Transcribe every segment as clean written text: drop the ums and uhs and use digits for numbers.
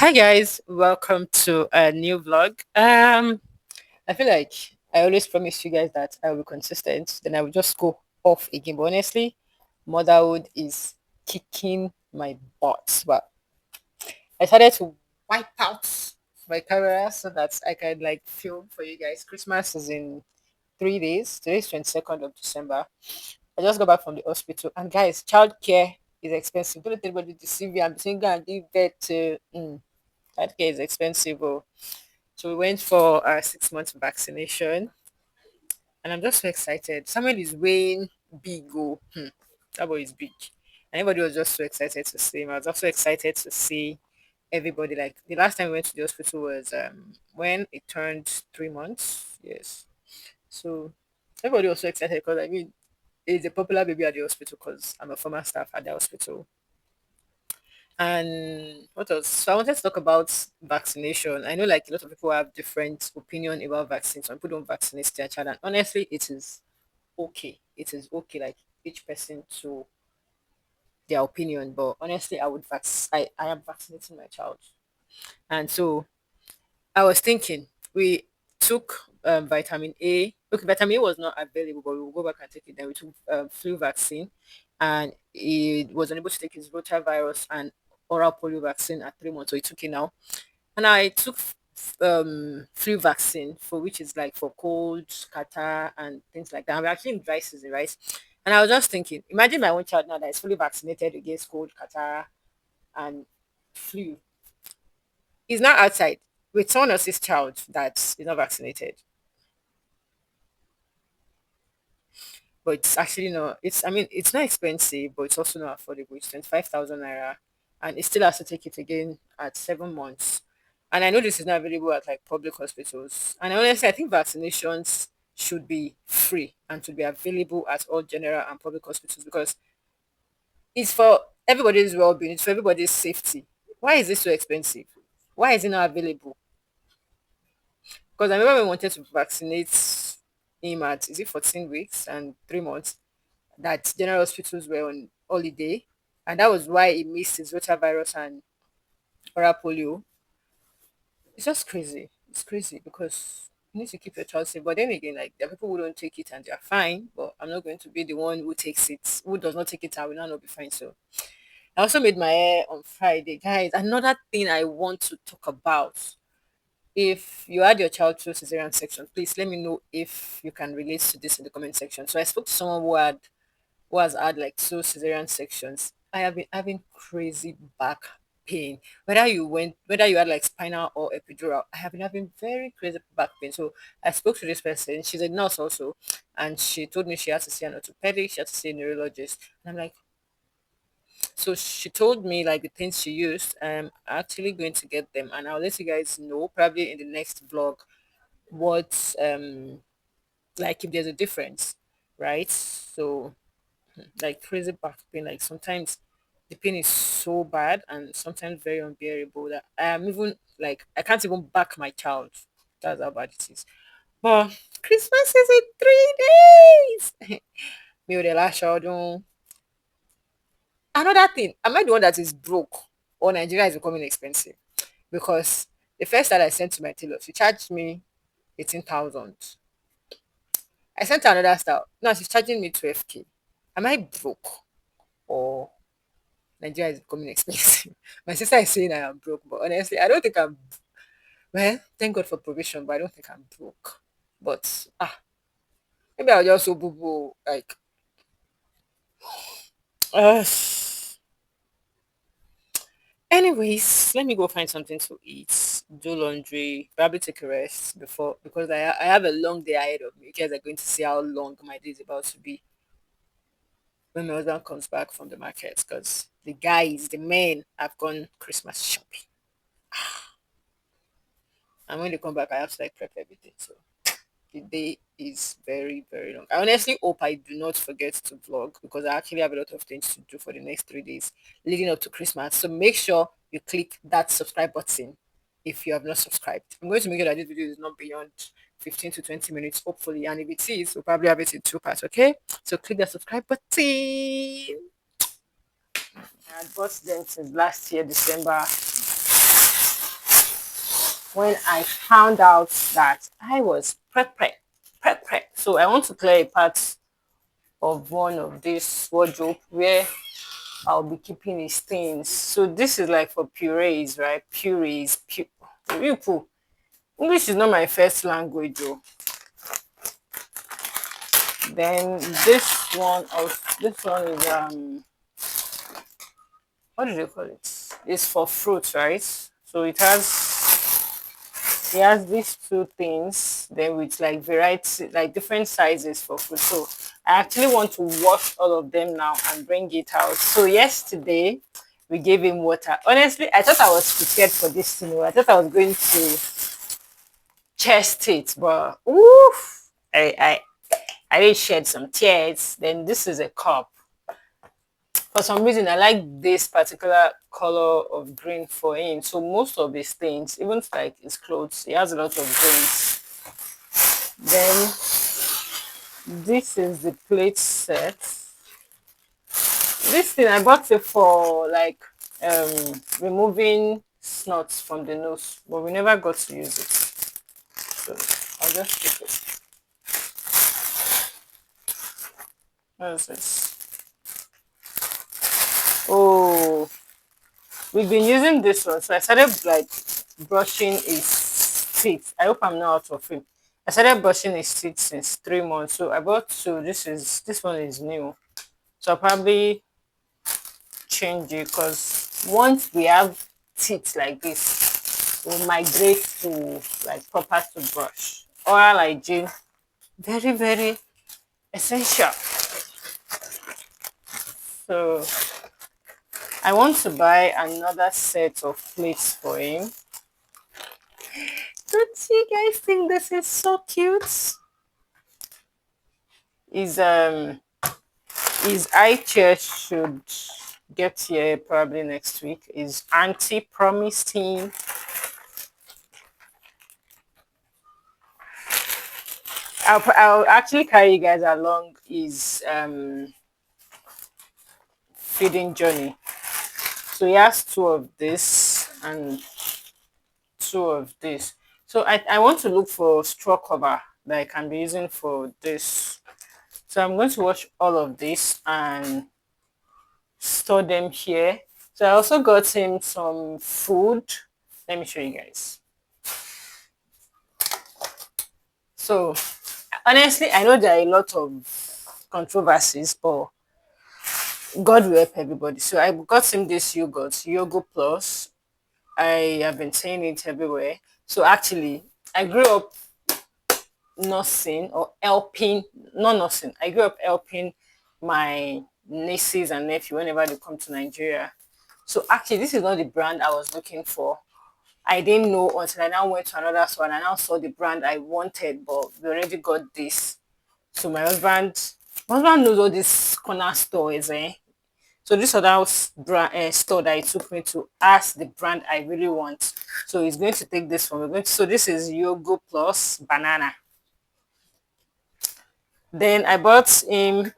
Hi guys, welcome to a new vlog. I feel like I always promise you guys that I will be consistent, then I will just go off again. But honestly, motherhood is kicking my butt. But I decided to wipe out my camera so that I can like film for you guys. Christmas is in 3 days. Today is 22nd of December. I just got back from the hospital, and guys, childcare is expensive. Don't let anybody deceive you. I'm saying go and give birth to childcare is expensive. Oh. So we went for our 6 months vaccination, and I'm just so excited. Samuel is weighing big. Oh, that boy is big. And everybody was just so excited to see him. I was also excited to see everybody. Like the last time we went to the hospital was when it turned 3 months. Yes. So everybody was so excited because I mean it's a popular baby at the hospital because I'm a former staff at the hospital. And what else? So I wanted to talk about vaccination. I know like a lot of people have different opinion about vaccines. Some people don't vaccinate their child, and honestly, it is okay. It is okay, like each person to their opinion. But honestly, I am vaccinating my child, and so I was thinking we took vitamin A. Okay, vitamin A was not available, but we will go back and take it. Then we took flu vaccine, and it was unable to take his rotavirus and oral polio vaccine at 3 months, so he took it now. And I took flu vaccine for which is like for cold, catarrh, and things like that. And we're actually in dry season, right? And I was just thinking, imagine my own child now that is fully vaccinated against cold, catarrh, and flu. He's not outside with someone else's child that is not vaccinated. But it's actually not. It's I mean it's not expensive, but it's also not affordable. It's 25,000 naira, and it still has to take it again at 7 months. And I know this is not available at like public hospitals. And honestly, I think vaccinations should be free and to be available at all general and public hospitals because it's for everybody's well-being. It's for everybody's safety. Why is this so expensive? Why is it not available? Because I remember we wanted to vaccinate him at is it 14 weeks and 3 months that general hospitals were on holiday, and that was why he missed his rotavirus and oral polio. It's just crazy. It's crazy because you need to keep your child safe. But then again, like there are people who don't take it and they're fine. But I'm not going to be the one who takes it, who does not take it and will not be fine. So I also made my hair on Friday, guys. Another thing I want to talk about. If you had your child through cesarean section, please let me know if you can relate to this in the comment section. So I spoke to someone who has had like two cesarean sections. I have been having crazy back pain. Whether you had like spinal or epidural, I have been having very crazy back pain. So I spoke to this person. She's a nurse also, and she told me she has to see an orthopedic, she has to see a neurologist. And I'm like, so she told me like the things she used. I'm actually going to get them, and I'll let you guys know probably in the next vlog what like if there's a difference, right? So like crazy back pain. Like sometimes the pain is so bad and sometimes very unbearable that I am even like I can't even back my child. That's how bad it is. But Christmas is in 3 days. Me with the last child. Another thing, am I the one that is broke or Nigeria is becoming expensive? Because the first that I sent to my tailor, she charged me 18,000. I sent her another style. Now she's charging me 12K. Am I broke or Nigeria is becoming expensive? My sister is saying I am broke, but honestly, I don't think I'm. Well, thank God for provision, but I don't think I'm broke. But maybe I'll just so boo boo like. Uh, Anyways, let me go find something to eat, do laundry, probably take a rest before because I have a long day ahead of me. You guys are going to see how long my day is about to be when my husband comes back from the market because the guys, the men, have gone Christmas shopping. And when they come back, I have to like prep everything. So the day is very, very long. I honestly hope I do not forget to vlog because I actually have a lot of things to do for the next 3 days leading up to Christmas. So make sure you click that subscribe button if you have not subscribed. I'm going to make sure that this video is not beyond 15 to 20 minutes, hopefully. And if it is, we'll probably have it in two parts, okay? So click that subscribe button. I had bought them since last year, December. when I found out that I was pregnant. So I want to clear a part of one of this wardrobe where I'll be keeping his things. So this is like for purees, right? People. English is not my first language, though. Then this one is what do they call it? It's for fruit, right? So it has these two things, then with like variety, like different sizes for fruit. So I actually want to wash all of them now and bring it out. So yesterday we gave him water. Honestly, I thought I was prepared for this thing. I thought I was going to chest it, but oof, I did shed some tears. Then this is a cup. For some reason, I like this particular color of green for him. So most of his things, even like his clothes, he has a lot of greens. Then this is the plate set. This thing I bought it for like removing snots from the nose, but we never got to use it. So I'll just keep it. What is this? Oh, we've been using this one, so I started like brushing his teeth. I hope I'm not out of him. I started brushing his teeth since 3 months. So I bought two. This one is new. So I'll probably change it because once we have teeth like this, we'll migrate to like proper toothbrush. Oral hygiene, very, very essential. So I want to buy another set of plates for him. Don't you guys think this is so cute? His eye chest should get here probably next week. His auntie promised him. I'll actually carry you guys along his feeding journey. So he has two of this and two of this. So I want to look for straw cover that I can be using for this. So I'm going to wash all of this and store them here. So I also got him some food. Let me show you guys. So honestly, I know there are a lot of controversies, but God will help everybody. So I got him this yogurt, Yogo Plus. I have been saying it everywhere. So actually, I grew up nursing or helping, not nursing. I grew up helping my nieces and nephew whenever they come to Nigeria. So actually, this is not the brand I was looking for. I didn't know until I now went to another store and I now saw the brand I wanted, but we already got this. So my husband knows all these corner stores, eh? So this other brand store that he took me to ask the brand I really want. So he's going to take this one. So this is Yogo Plus Banana. Then I bought him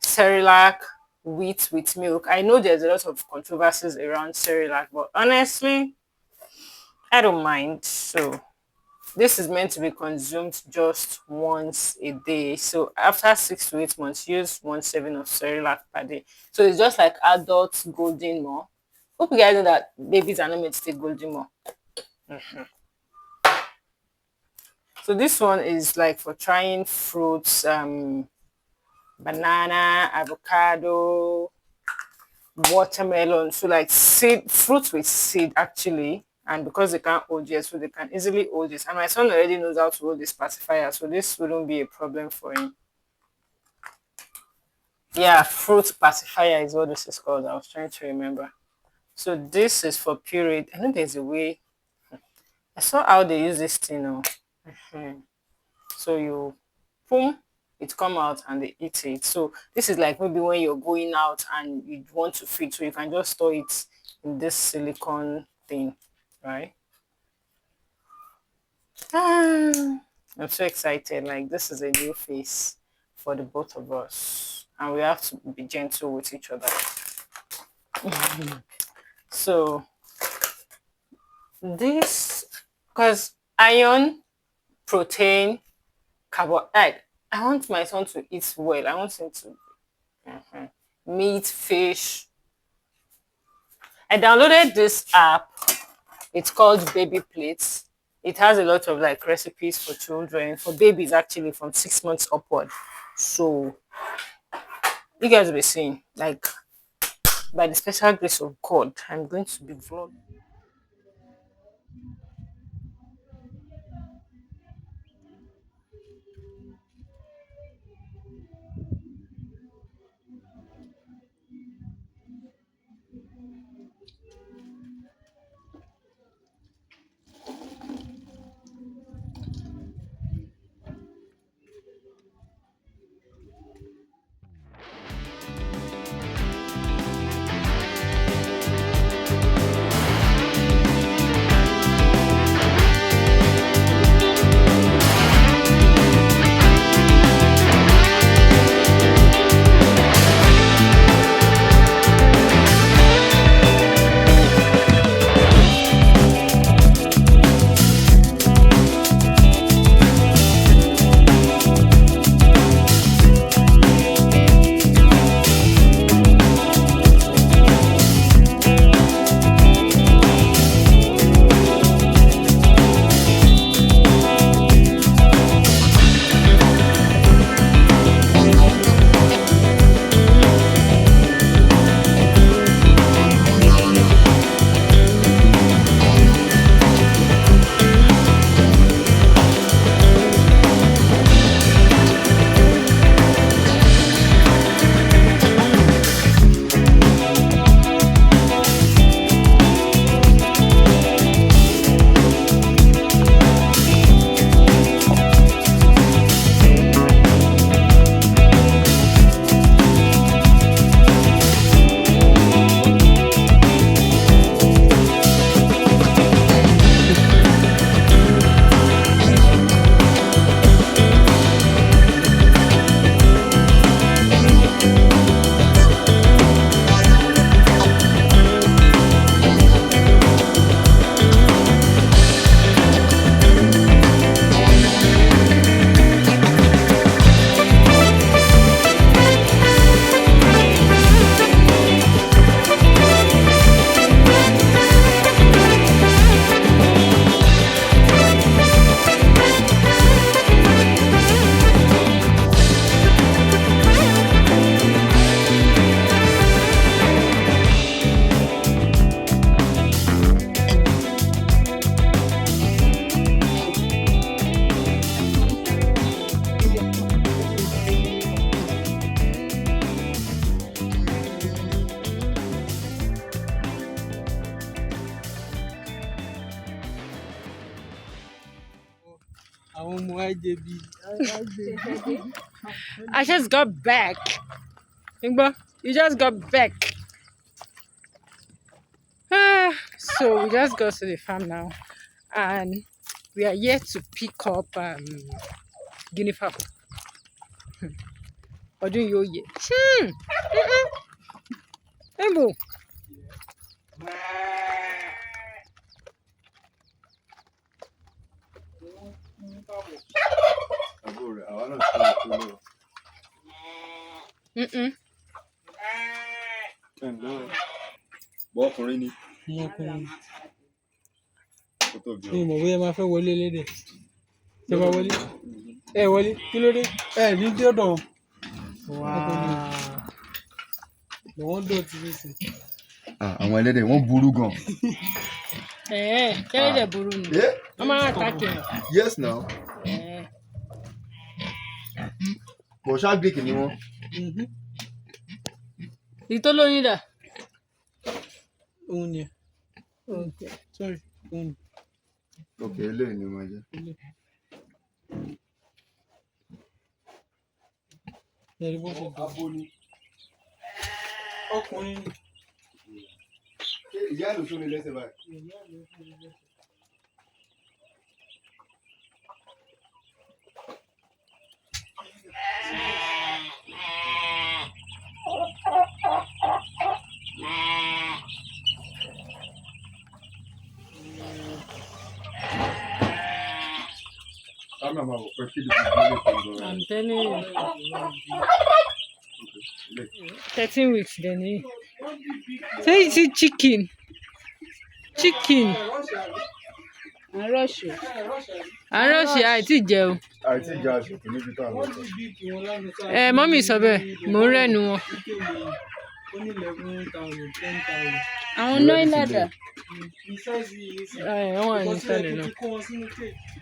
Cerelac wheat with milk. I know there's a lot of controversies around Cerelac, but honestly, I don't mind. So this is meant to be consumed just once a day. So after 6 to 8 months, use 1 serving of Cerelac per day. So it's just like adult golden more. Hope you guys know that babies are not meant to take golden more. So this one is like for trying fruits, banana, avocado, watermelon. So like seed fruits with seed actually. And because they can't hold it, so they can easily hold this. And my son already knows how to hold this pacifier, so this wouldn't be a problem for him. Yeah, fruit pacifier is what this is called. I was trying to remember. So this is for period. I know there's a way. I saw how they use this thing. Oh. So you boom, it come out and they eat it. So this is like maybe when you're going out and you want to feed, so you can just store it in this silicone thing, right? Ah, I'm so excited. Like this is a new face for the both of us, and we have to be gentle with each other. So This, because iron, protein, carbohydrate. I want my son to eat well. I want him to meat, fish. I downloaded this app. It's called Baby Plates. It has a lot of like recipes for children, for babies actually from 6 months upward. So you guys will be seeing, like, by the special grace of God, I'm going to be vlogging. I just got back. Igbo, you just got back. So we just got to the farm now, and we are here to pick up guinea fowl. Ọdún yóò yẹ. Igbo. Ọkùnrin ni. Mi mọ̀ bóyá máa fẹ́ wọlé lédè. Ṣé máa wọlé? Ẹ wọlé, kí ló dé? Ẹ ní dé ọ̀dọ̀ wọn. Wọ́n dọ̀tí sísè. Àwọn ẹlẹ́dẹ̀ wọ́n burú gan. Kẹ́lẹ́dẹ̀ burú ni. Wọ́n máa ń attack ẹ̀. Yes now. Bọ̀ ṣá Greek ni wọ́n. Ìtọ́ lóyún dà. Òun ni. Sorry, òun ni. Ok, eléyìí ni mo jẹ́. Ẹ̀rí bó ṣe dùn. Ọkùnrin ni. Ìyá ló sún mi lẹ́sẹ̀ báyìí. I'm telling you. 13 weeks, then. Say it's a chicken. Chicken. Àròṣù. Àárọ̀ àìtí jẹun. àìtí ìjà àsìkò níbi tá à ń lọ sọ. Mọ́mì sọ bẹ́ẹ̀, mò ń rẹ́nu wọn. Ó ní 11,000, 10,000. Àwọn Ìrẹsì náírà lè. dà. Ìsáìsì yìí sí. Wọ́n wà ní ìsàlẹ̀ Mo náà. ti kó wọn sínú kéèkì.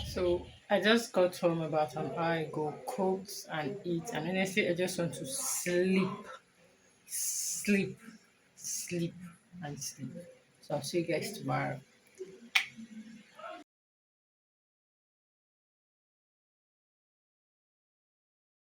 So I just got home about an hour ago, cooked and eat, and honestly, I just want to sleep, sleep, sleep, and sleep. So I'll see you guys tomorrow.